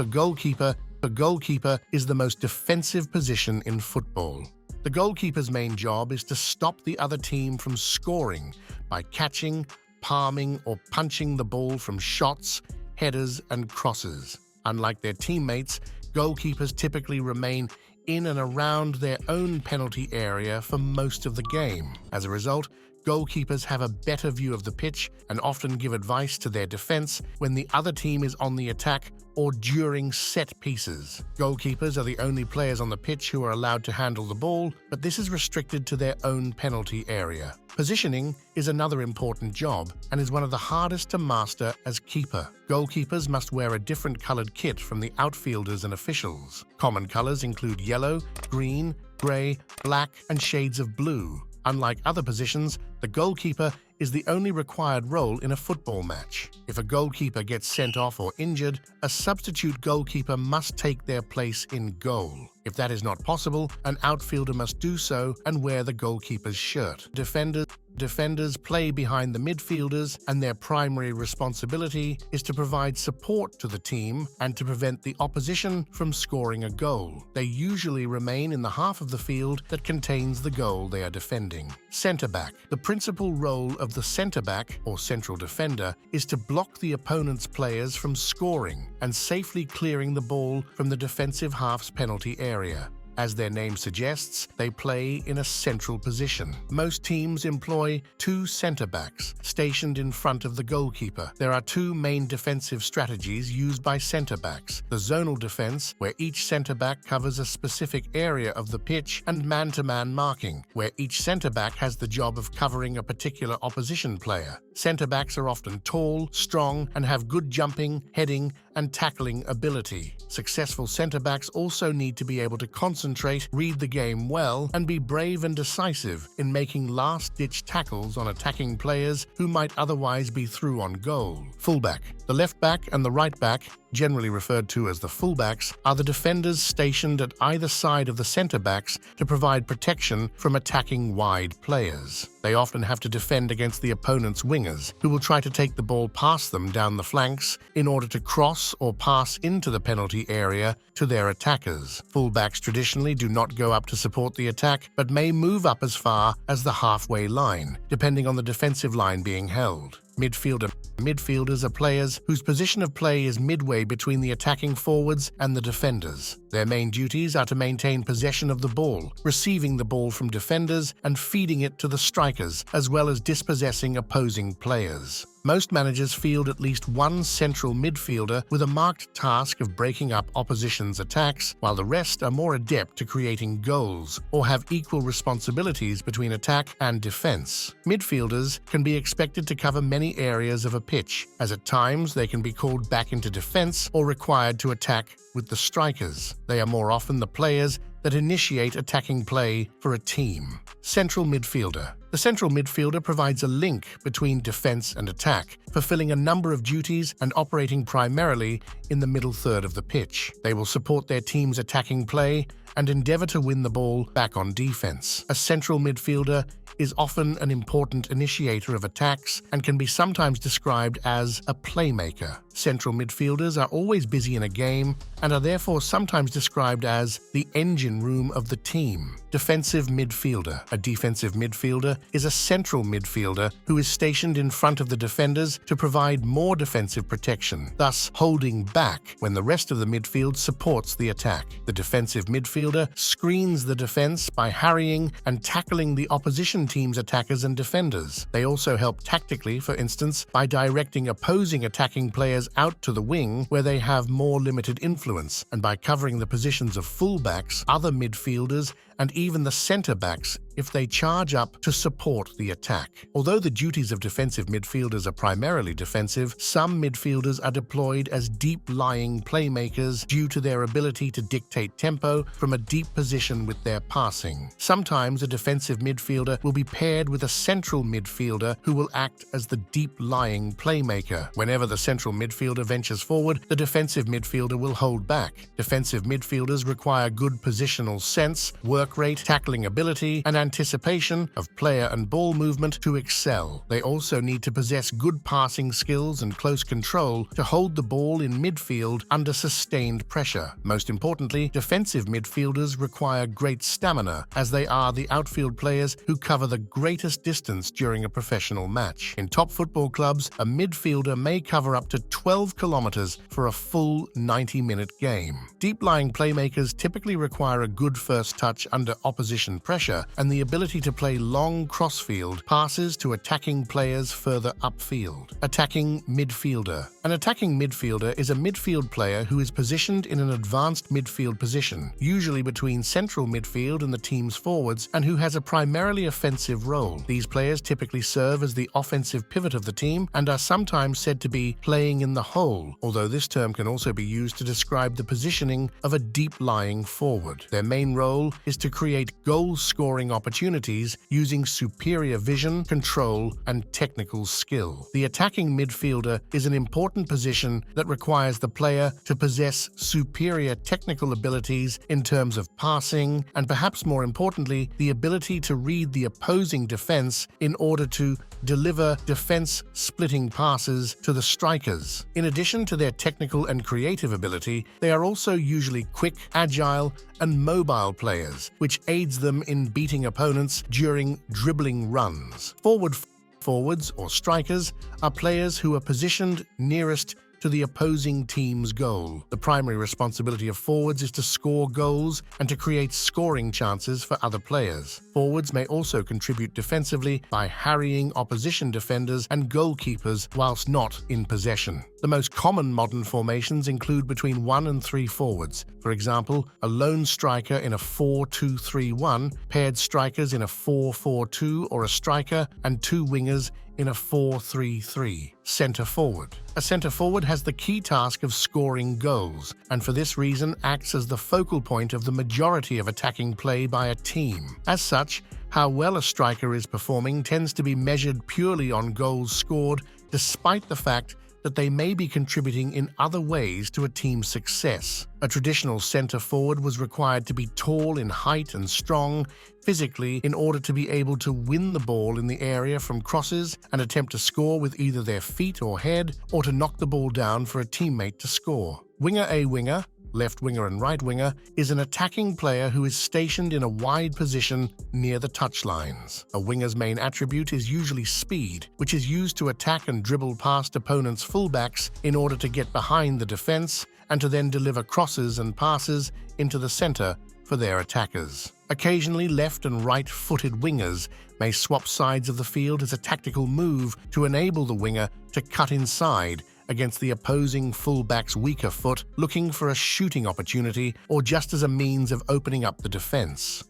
A goalkeeper is the most defensive position in football. The goalkeeper's main job is to stop the other team from scoring by catching, palming, or punching the ball from shots, headers, and crosses. Unlike their teammates, goalkeepers typically remain in and around their own penalty area for most of the game. As a result, goalkeepers have a better view of the pitch and often give advice to their defense when the other team is on the attack or during set pieces. Goalkeepers are the only players on the pitch who are allowed to handle the ball, but this is restricted to their own penalty area. Positioning is another important job and is one of the hardest to master as keeper. Goalkeepers must wear a different colored kit from the outfielders and officials. Common colors include yellow, green, gray, black, and shades of blue. Unlike other positions, the goalkeeper is the only required role in a football match. If a goalkeeper gets sent off or injured, a substitute goalkeeper must take their place in goal. If that is not possible, an outfielder must do so and wear the goalkeeper's shirt. Defenders play behind the midfielders, and their primary responsibility is to provide support to the team and to prevent the opposition from scoring a goal. They usually remain in the half of the field that contains the goal they are defending. Centre-back. The principal role of the centre-back, or central defender, is to block the opponent's players from scoring and safely clearing the ball from the defensive half's penalty area. As their name suggests, they play in a central position. Most teams employ two centre-backs stationed in front of the goalkeeper. There are two main defensive strategies used by centre-backs: the zonal defence, where each centre-back covers a specific area of the pitch, and man-to-man marking, where each centre-back has the job of covering a particular opposition player. Centre-backs are often tall, strong, and have good jumping, heading, and tackling ability. Successful centre-backs also need to be able to concentrate, read the game well, and be brave and decisive in making last-ditch tackles on attacking players who might otherwise be through on goal. Fullback. The left back and the right back, generally referred to as the fullbacks, are the defenders stationed at either side of the centre-backs to provide protection from attacking wide players. They often have to defend against the opponent's wingers, who will try to take the ball past them down the flanks in order to cross or pass into the penalty area to their attackers. Fullbacks traditionally do not go up to support the attack, but may move up as far as the halfway line, depending on the defensive line being held. Midfielders are players whose position of play is midway between the attacking forwards and the defenders. Their main duties are to maintain possession of the ball, receiving the ball from defenders and feeding it to the strikers, as well as dispossessing opposing players. Most managers field at least one central midfielder with a marked task of breaking up opposition's attacks, while the rest are more adept to creating goals or have equal responsibilities between attack and defense. Midfielders can be expected to cover many areas of a pitch, as at times they can be called back into defense or required to attack with the strikers. They are more often the players that initiate attacking play for a team. Central midfielder. The central midfielder provides a link between defense and attack, fulfilling a number of duties and operating primarily in the middle third of the pitch. They will support their team's attacking play and endeavor to win the ball back on defense. A central midfielder is often an important initiator of attacks and can be sometimes described as a playmaker. Central midfielders are always busy in a game and are therefore sometimes described as the engine room of the team. Defensive midfielder. A defensive midfielder is a central midfielder who is stationed in front of the defenders to provide more defensive protection, thus holding back when the rest of the midfield supports the attack. The defensive midfielder screens the defense by harrying and tackling the opposition team's attackers and defenders. They also help tactically, for instance, by directing opposing attacking players out to the wing where they have more limited influence, and by covering the positions of fullbacks, other midfielders, and even the centre-backs if they charge up to support the attack. Although the duties of defensive midfielders are primarily defensive, some midfielders are deployed as deep-lying playmakers due to their ability to dictate tempo from a deep position with their passing. Sometimes a defensive midfielder will be paired with a central midfielder who will act as the deep-lying playmaker. Whenever the central midfielder ventures forward, the defensive midfielder will hold back. Defensive midfielders require good positional sense, work rate, tackling ability, and anticipation of player and ball movement to excel. They also need to possess good passing skills and close control to hold the ball in midfield under sustained pressure. Most importantly, defensive midfielders require great stamina, as they are the outfield players who cover the greatest distance during a professional match. In top football clubs, a midfielder may cover up to 12 kilometers for a full 90-minute game. Deep-lying playmakers typically require a good first touch under opposition pressure and the ability to play long crossfield passes to attacking players further upfield. Attacking midfielder. An attacking midfielder is a midfield player who is positioned in an advanced midfield position, usually between central midfield and the team's forwards, and who has a primarily offensive role. These players typically serve as the offensive pivot of the team and are sometimes said to be playing in the hole, although this term can also be used to describe the positioning of a deep-lying forward. Their main role is to create goal-scoring opportunities using superior vision, control, and technical skill. The attacking midfielder is an important position that requires the player to possess superior technical abilities in terms of passing and, perhaps more importantly, the ability to read the opposing defense in order to deliver defense-splitting passes to the strikers. In addition to their technical and creative ability, they are also usually quick, agile, and mobile players, which aids them in beating opponents during dribbling runs. Forwards or strikers are players who are positioned nearest to the opposing team's goal. The primary responsibility of forwards is to score goals and to create scoring chances for other players. Forwards may also contribute defensively by harrying opposition defenders and goalkeepers whilst not in possession. The most common modern formations include between 1 and 3 forwards. For example, a lone striker in a 4-2-3-1, paired strikers in a 4-4-2, or a striker and 2 wingers in a 4-3-3. Centre forward. A centre forward has the key task of scoring goals, and for this reason acts as the focal point of the majority of attacking play by a team. As such, how well a striker is performing tends to be measured purely on goals scored, despite the fact that they may be contributing in other ways to a team's success. A traditional centre forward was required to be tall in height and strong physically in order to be able to win the ball in the area from crosses and attempt to score with either their feet or head, or to knock the ball down for a teammate to score. Winger, left winger and right winger, is an attacking player who is stationed in a wide position near the touchlines. A winger's main attribute is usually speed, which is used to attack and dribble past opponents' fullbacks in order to get behind the defense and to then deliver crosses and passes into the center for their attackers. Occasionally, left and right-footed wingers may swap sides of the field as a tactical move to enable the winger to cut inside against the opposing fullback's weaker foot, looking for a shooting opportunity or just as a means of opening up the defense.